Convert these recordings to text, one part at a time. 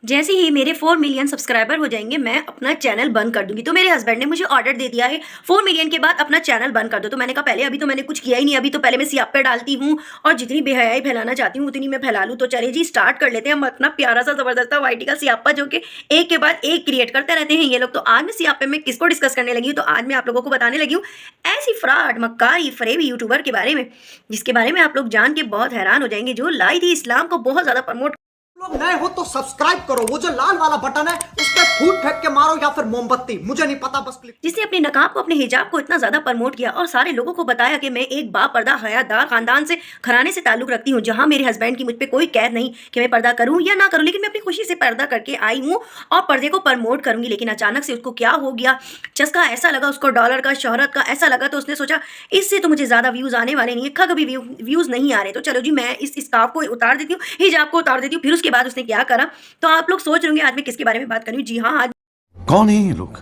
जैसे ही मेरे 4 million subscriber हो जाएँगे, मैं अपना चैनल बंद कर दूँगी। तो मेरे हस्बैंड ने मुझे ऑर्डर दे दिया है 4 मिलियन के बाद अपना चैनल बंद कर दो। तो मैंने कहा पहले अभी तो मैंने कुछ किया ही नहीं, अभी तो पहले मैं सियापे डालती हूँ और जितनी बेहयाई फैलाना चाहती हूँ उतनी मैं फैला लूँ। तो चलिए जी स्टार्ट कर लेते हैं हम अपना प्यारा-सा ज़बरदस्त सा वाईटी का सियापा जो कि एक के बाद एक क्रिएट करते रहते हैं ये लोग। तो आज मैं सियापे में किसको डिस्कस करने लगी हूँ, तो आज मैं आप लोगों को बताने लगी हूँ ऐसी फ्रॉड, मक्कारी, फरेबी यूट्यूबर के बारे में, जिसके बारे में आप लोग जान के बहुत हैरान हो जाएँगे, जो लाई थी इस्लाम को बहुत ज़्यादा प्रमोट। लोग नए हो तो सब्सक्राइब करो, वो जो लाल वाला बटन है उस पर फूट फेंक के मारो या फिर मोमबत्ती, मुझे नहीं पता, बस क्लिक। जिसने अपने नकाब को, अपने हिजाब को इतना ज़्यादा प्रमोट किया और सारे लोगों को बताया कि मैं एक बापर्दा हयादार ख़ानदान से, घराने से ताल्लुक़ रखती हूँ, जहाँ मेरे हस्बैंड की मुझ पे कोई कैद नहीं कि मैं पर्दा करूँ या ना करूँ, लेकिन मैं अपनी खुशी से पर्दा करके आई हूँ और पर्दे को प्रमोट करूँगी। लेकिन अचानक से उसको क्या हो गया, चस्का ऐसा लगा उसको डॉलर का, शोहरत का ऐसा लगा, तो उसने सोचा इससे तो मुझे ज़्यादा व्यूज़ आने वाले नहीं है, कभी व्यूज़ नहीं आ रहे, तो चलो जी मैं इस स्कार्फ को उतार देती हूँ, हिजाब को उतार देती हूँ। फिर उसके बाद उसने क्या करा, तो आप लोग सोच रहे होंगे आज मैं किसके बारे में बात कर रही हूँ। जी हाँ, आज कौन है ये लोग?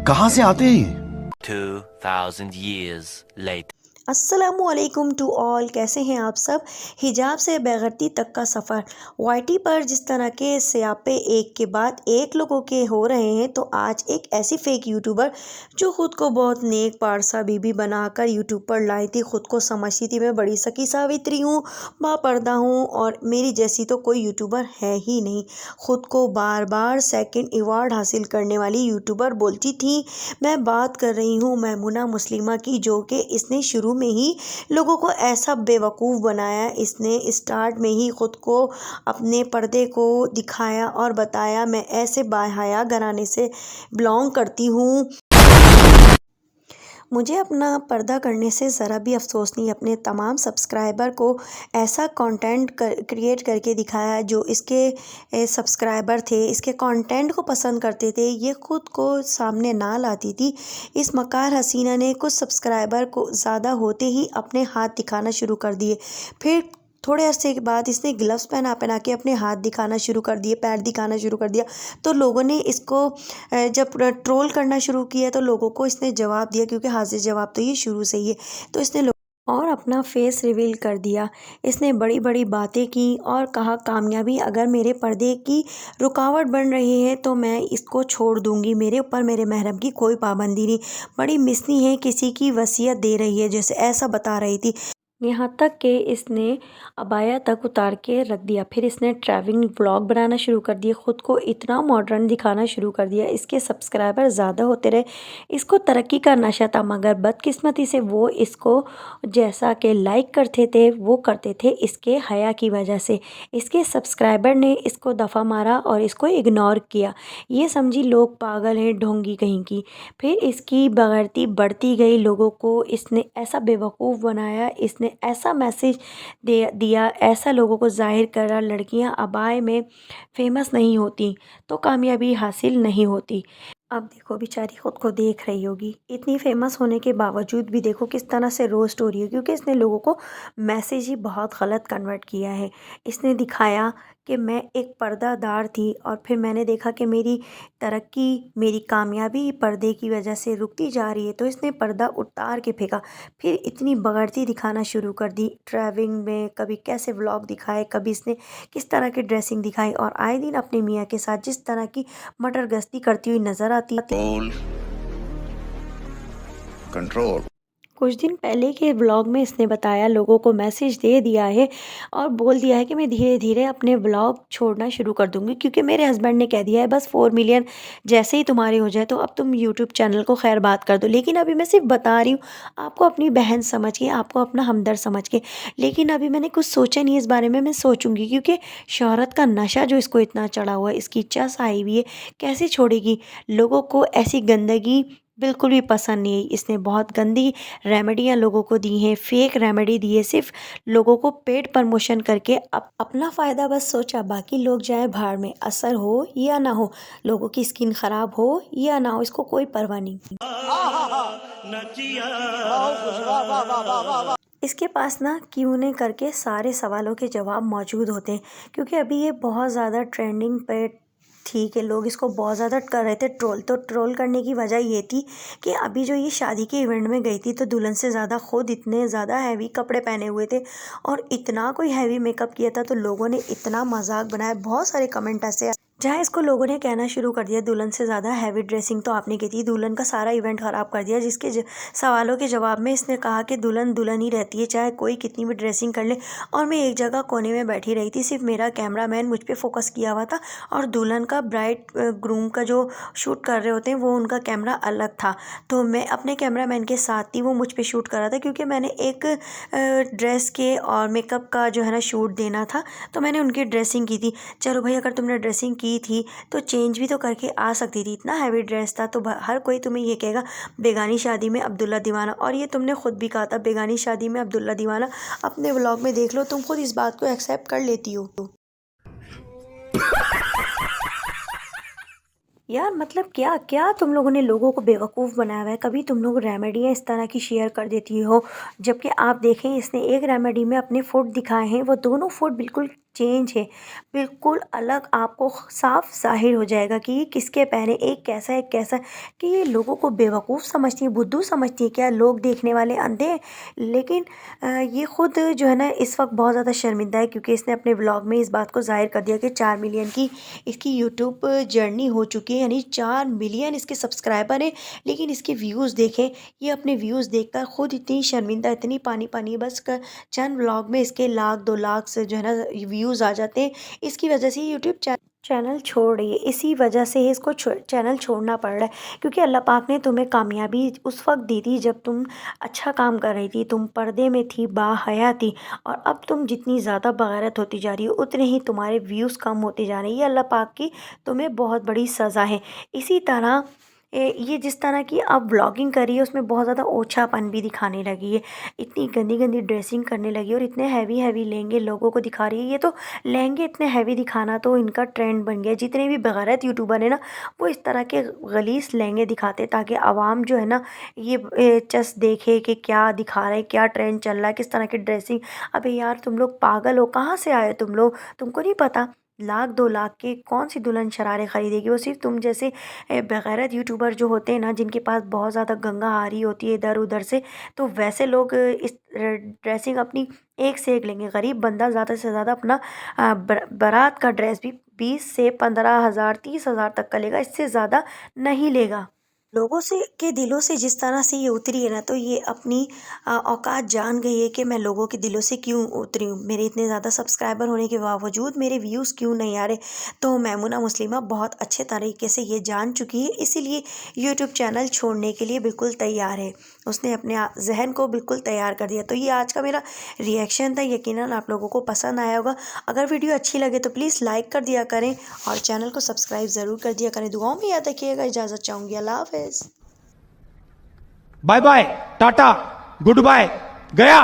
कहां से आते हैं ये? 2000 years later. अस्सलामुअलैकुम टू ऑल, कैसे हैं आप सब। हिजाब से बेगैरती तक का सफ़र वाईटी पर जिस तरह के स्यापे एक के बाद एक लोगों के हो रहे हैं, तो आज एक ऐसी फेक यूट्यूबर जो ख़ुद को बहुत नेक पारसा बीबी बनाकर यूट्यूब पर लाई थी, ख़ुद को समझती थी मैं बड़ी सकी सावित्री हूँ, बापर्दा हूँ और मेरी जैसी तो कोई यूट्यूबर है ही नहीं। ख़ुद को बार बार सेकंड अवार्ड हासिल करने वाली यूट्यूबर बोलती थी। मैं बात कर रही हूँ मैमुना मुस्लिमा की, जो कि इसने शुरू में ही लोगों को ऐसा बेवकूफ़ बनाया। इसने स्टार्ट में ही ख़ुद को अपने पर्दे को दिखाया और बताया मैं ऐसे बाहया घराने से बिलोंग करती हूँ, मुझे अपना पर्दा करने से ज़रा भी अफ़सोस नहीं। अपने तमाम सब्सक्राइबर को ऐसा कंटेंट क्रिएट करके दिखाया जो इसके सब्सक्राइबर थे इसके कंटेंट को पसंद करते थे, ये ख़ुद को सामने ना लाती थी। इस मकार हसीना ने कुछ सब्सक्राइबर को ज़्यादा होते ही अपने हाथ दिखाना शुरू कर दिए। फिर थोड़े अरसे के बाद इसने ग्लव्स पहना पहना के अपने हाथ दिखाना शुरू कर दिए, पैर दिखाना शुरू कर दिया। तो लोगों ने इसको जब ट्रोल करना शुरू किया तो लोगों को इसने जवाब दिया, क्योंकि हाजिर जवाब तो ये शुरू से ही है। तो इसने और अपना फेस रिवील कर दिया। इसने बड़ी बड़ी बातें की और कहा कामयाबी अगर मेरे पर्दे की रुकावट बन रही है तो मैं इसको छोड़ दूंगी, मेरे ऊपर मेरे महरम की कोई पाबंदी नहीं। बड़ी मिसनी है, किसी की वसीयत दे रही है जैसे, ऐसा बता रही थी। यहाँ तक कि इसने अबाया तक उतार के रख दिया। फिर इसने ट्रैवलिंग व्लॉग बनाना शुरू कर दिए, ख़ुद को इतना मॉडर्न दिखाना शुरू कर दिया। इसके सब्सक्राइबर ज़्यादा होते रहे, इसको तरक्की का नशा था, मगर बदकिस्मती से वो इसको जैसा कि लाइक करते थे वो करते थे इसके हया की वजह से। इसके सब्सक्राइबर ने इसको दफ़ा मारा और इसको इग्नोर किया। ये समझी लोग पागल हैं, ढोंगी कहीं की। फिर इसकी बेगैरती बढ़ती गई, लोगों को इसने ऐसा बेवकूफ़ बनाया, इसने ऐसा मैसेज दे दिया, ऐसा लोगों को जाहिर करा लड़कियां अबाए में फेमस नहीं होती तो कामयाबी हासिल नहीं होती। अब देखो बेचारी ख़ुद को देख रही होगी, इतनी फेमस होने के बावजूद भी देखो किस तरह से रोस्ट हो रही है, क्योंकि इसने लोगों को मैसेज ही बहुत गलत कन्वर्ट किया है। इसने दिखाया कि मैं एक पर्दादार थी और फिर मैंने देखा कि मेरी तरक्की, मेरी कामयाबी पर्दे की वजह से रुकती जा रही है, तो इसने पर्दा उतार के फेंका। फिर इतनी बगैरती दिखाना शुरू कर दी, ट्रैवलिंग में कभी कैसे व्लॉग दिखाए, कभी इसने किस तरह की ड्रेसिंग दिखाई, और आए दिन अपने मियाँ के साथ जिस तरह की मटर गश्ती करती हुई नज़र आती। कंट्रोल। कुछ दिन पहले के व्लॉग में इसने बताया, लोगों को मैसेज दे दिया है और बोल दिया है कि मैं धीरे धीरे अपने व्लॉग छोड़ना शुरू कर दूंगी, क्योंकि मेरे हस्बैंड ने कह दिया है बस 4 मिलियन जैसे ही तुम्हारे हो जाए तो अब तुम यूट्यूब चैनल को खैर बात कर दो। लेकिन अभी मैं सिर्फ बता रही हूँ आपको, अपनी बहन समझ के, आपको अपना हमदर्द समझ के। लेकिन अभी मैंने कुछ सोचा नहीं इस बारे में, मैं सोचूंगी, क्योंकि शोहरत का नशा जो इसको इतना चढ़ा हुआ है, इसकी चस आई हुई है, कैसे छोड़ेगी। लोगों को ऐसी गंदगी बिल्कुल भी पसंद नहीं आई। इसने बहुत गंदी रेमेडियाँ लोगों को दी हैं, फेक रेमेडी दी है, सिर्फ लोगों को पेड प्रमोशन करके अपना फ़ायदा बस सोचा, बाकी लोग जाए भाड़ में, असर हो या ना हो, लोगों की स्किन ख़राब हो या ना हो, इसको कोई परवाह नहीं। इसके पास ना क्यों नहीं करके सारे सवालों के जवाब मौजूद होते हैं, क्योंकि अभी ये बहुत ज़्यादा ट्रेंडिंग पे ठीक है, लोग इसको बहुत ज़्यादा कर रहे थे ट्रोल। तो ट्रोल करने की वजह ये थी कि अभी जो ये शादी के इवेंट में गई थी तो दुल्हन से ज़्यादा खुद इतने ज़्यादा हैवी कपड़े पहने हुए थे और इतना कोई हैवी मेकअप किया था, तो लोगों ने इतना मजाक बनाया। बहुत सारे कमेंट ऐसे जहाँ इसको लोगों ने कहना शुरू कर दिया दुल्हन से ज़्यादा हैवी ड्रेसिंग तो आपने की थी, दुल्हन का सारा इवेंट ख़राब कर दिया। जिसके सवालों के जवाब में इसने कहा कि दुल्हन दुल्हन ही रहती है, चाहे कोई कितनी भी ड्रेसिंग कर ले। और मैं एक जगह कोने में बैठी रही थी, सिर्फ मेरा कैमरामैन मुझ पे फोकस किया हुआ था और दुल्हन का ब्राइड ग्रूम का जो शूट कर रहे होते हैं वो उनका कैमरा अलग था। तो मैं अपने कैमरामैन के साथ थी, वो मुझ पे शूट कर रहा था क्योंकि मैंने एक ड्रेस के और मेकअप का जो है ना शूट देना था, तो मैंने उनकी ड्रेसिंग की थी। चलो भाई, अगर तुमने ड्रेसिंग की थी तो चेंज भी तो करके आ सकती थी, इतना हैवी ड्रेस था। तो हर कोई तुम्हें ये कहेगा बेगानी शादी में अब्दुल्ला दीवाना, और ये तुमने खुद भी कहा था बेगानी शादी में अब्दुल्ला दीवाना। अपने व्लॉग में देख लो, तुम खुद इस बात को एक्सेप्ट कर लेती हो। यार मतलब क्या क्या तुम लोगों ने लोगों को बेवकूफ़ बनाया हुआ है। कभी तुम लोग रेमेडियाँ इस तरह की शेयर कर देती हो, जबकि आप देखें इसने एक रेमेडी में अपने फुट दिखाए हैं, वो दोनों फुट बिल्कुल चेंज है, बिल्कुल अलग। आपको साफ जाहिर हो जाएगा कि ये किसके पहने, एक कैसा है एक कैसा है। कि ये लोगों को बेवकूफ़ समझती है, बुद्धू समझती है क्या? लोग देखने वाले अंधे हैं। लेकिन ये खुद जो है ना इस वक्त बहुत ज़्यादा शर्मिंदा है क्योंकि इसने अपने व्लॉग में इस बात को जाहिर कर दिया कि 4 मिलियन की इसकी यूट्यूब जर्नी हो चुकी है, यानी 4 मिलियन इसके सब्सक्राइबर हैं। लेकिन इसके व्यूज़ देखें, ये अपने व्यूज़ देखकर खुद इतनी शर्मिंदा, इतनी पानी पानी, बस चंद व्लॉग में इसके लाख 2 लाख से जो है ना व्यूज़ आ जाते हैं। इसकी वजह से यूट्यूब चैनल छोड़ रही है, इसी वजह से ही इसको चैनल छोड़ना पड़ रहा है। क्योंकि अल्लाह पाक ने तुम्हें कामयाबी उस वक्त दी थी जब तुम अच्छा काम कर रही थी, तुम पर्दे में थी, बाहया थी। और अब तुम जितनी ज़्यादा बगैरत होती जा रही हो उतने ही तुम्हारे व्यूज़ कम होते जा रहे हैं। ये अल्लाह पाक की तुम्हें बहुत बड़ी सज़ा है। इसी तरह ये जिस तरह की अब व्लॉगिंग कर रही है उसमें बहुत ज़्यादा ओछापन भी दिखाने लगी है, इतनी गंदी गंदी ड्रेसिंग करने लगी और इतने हैवी हैवी लहंगे लोगों को दिखा रही है। ये तो लहंगे इतने हैवी दिखाना तो इनका ट्रेंड बन गया। जितने भी बेगैरत यूट्यूबर है ना, वो इस तरह के गलीज़ लहंगे दिखाते ताकि आवाम जो है ना ये चस देखे कि क्या दिखा रहे हैं, क्या ट्रेंड चल रहा है, किस तरह की ड्रेसिंग। अबे यार, तुम लोग पागल हो? कहाँ से आए तुम लोग? तुमको नहीं पता लाख 2 लाख के कौन सी दुल्हन शरारे खरीदेगी? वो सिर्फ तुम जैसे बेगैरत यूट्यूबर जो होते हैं ना, जिनके पास बहुत ज़्यादा गंगा आ रही होती है इधर उधर से, तो वैसे लोग इस ड्रेसिंग अपनी एक से एक लेंगे। गरीब बंदा ज़्यादा से ज़्यादा अपना बारात का ड्रेस भी 20 से 15,000 30,000 तक का लेगा, इससे ज़्यादा नहीं लेगा। लोगों से के दिलों से जिस तरह से ये उतरी है ना, तो ये अपनी औकात जान गई है कि मैं लोगों के दिलों से क्यों उतरी हूँ। मेरे इतने ज़्यादा सब्सक्राइबर होने के बावजूद मेरे व्यूज़ क्यों नहीं आ रहे। तो मैमुना मुस्लिमा बहुत अच्छे तरीके से ये जान चुकी है, इसीलिए यूट्यूब चैनल छोड़ने के लिए बिल्कुल तैयार है। उसने अपने जहन को बिल्कुल तैयार कर दिया। तो ये आज का मेरा रिएक्शन था, यकीनन आप लोगों को पसंद आया होगा। अगर वीडियो अच्छी लगे तो प्लीज़ लाइक कर दिया करें और चैनल को सब्सक्राइब ज़रूर कर दिया करें। दुआओं में याद रखिएगा। इजाज़त चाहूँगी। अल्लाह हाफ़िज़। Bye bye, tata, good bye, गया।